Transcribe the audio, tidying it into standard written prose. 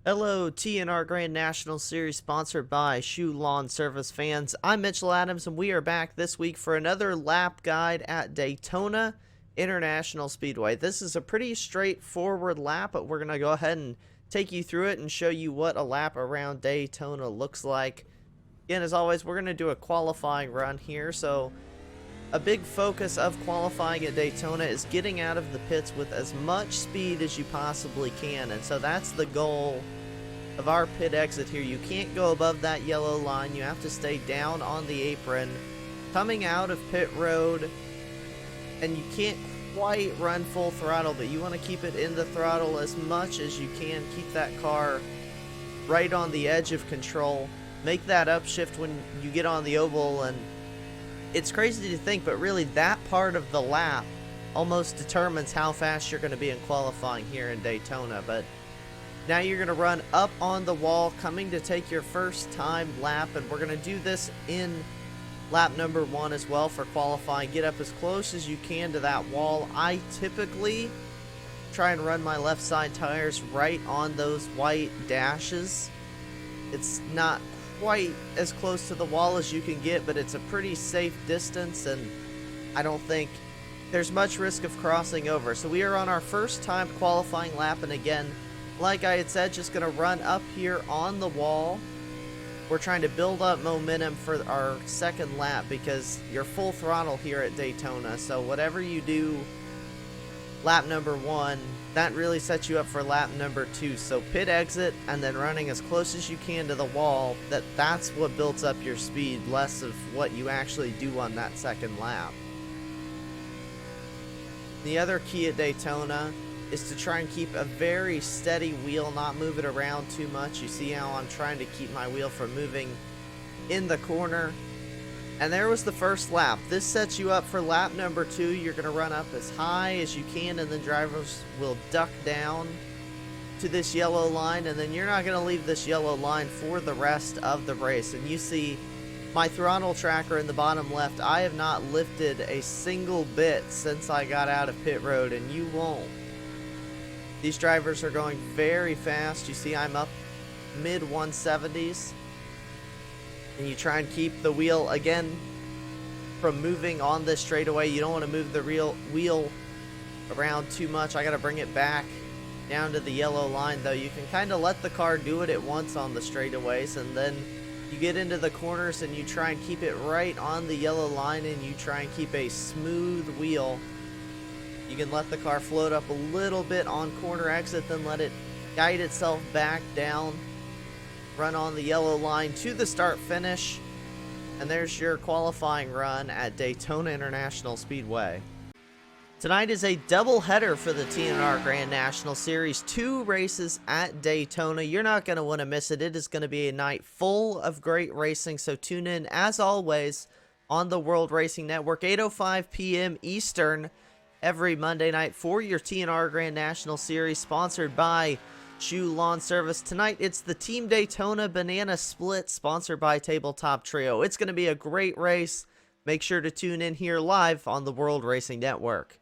Hello, TNR Grand National Series sponsored by Shoe Lawn Service fans. I'm Mitchell Adams, and we are back this week for another lap guide at Daytona International Speedway. This is a pretty straightforward lap, but we're going to go ahead and take you through it and show you what a lap around Daytona looks like. Again, as always, we're going to do a qualifying run here, so a big focus of qualifying at Daytona is getting out of the pits with as much speed as you possibly can, and so that's the goal of our pit exit here. You can't go above that yellow line. You have to stay down on the apron coming out of pit road, and you can't quite run full throttle, but you want to keep it in the throttle as much as you can. Keep that car right on the edge of control. Make that upshift when you get on the oval, and it's crazy to think, but really that part of the lap almost determines how fast you're going to be in qualifying here in Daytona. But now you're going to run up on the wall, coming to take your first time lap, and we're going to do this in lap number 1 as well for qualifying. Get up as close as you can to that wall. I typically try and run my left side tires right on those white dashes. It's not quite as close to the wall as you can get, but it's a pretty safe distance, and I don't think there's much risk of crossing over. So we are on our first time qualifying lap, and again, like I had said, just going to run up here on the wall. We're trying to build up momentum for our second lap because you're full throttle here at Daytona, so whatever you do lap number 1, that really sets you up for lap number 2. So pit exit and then running as close as you can to the wall. That's what builds up your speed, less of what you actually do on that second lap. The other key at Daytona is to try and keep a very steady wheel, not move it around too much. You see how I'm trying to keep my wheel from moving in the corner. And there was the first lap. This sets you up for lap number 2. You're going to run up as high as you can, and then drivers will duck down to this yellow line, and then you're not going to leave this yellow line for the rest of the race. And you see my throttle tracker in the bottom left. I have not lifted a single bit since I got out of pit road, and you won't. These drivers are going very fast. You see I'm up mid 170s. And you try and keep the wheel, again, from moving on this straightaway. You don't want to move the wheel around too much. I got to bring it back down to the yellow line, though. You can kind of let the car do it at once on the straightaways, and then you get into the corners and you try and keep it right on the yellow line, and you try and keep a smooth wheel. You can let the car float up a little bit on corner exit, then let it guide itself back down. Run on the yellow line to the start finish, and there's your qualifying run at Daytona International Speedway. Tonight is a doubleheader for the TNR Grand National Series. 2 races at Daytona. You're not going to want to miss it. It is going to be a night full of great racing, so tune in as always on the World Racing Network, 8:05 p.m. Eastern every Monday night for your TNR Grand National Series, sponsored by Shoe Lawn Service. Tonight, it's the Team Daytona Banana Split, sponsored by Tabletop Trio. It's going to be a great race. Make sure to tune in here live on the World Racing Network.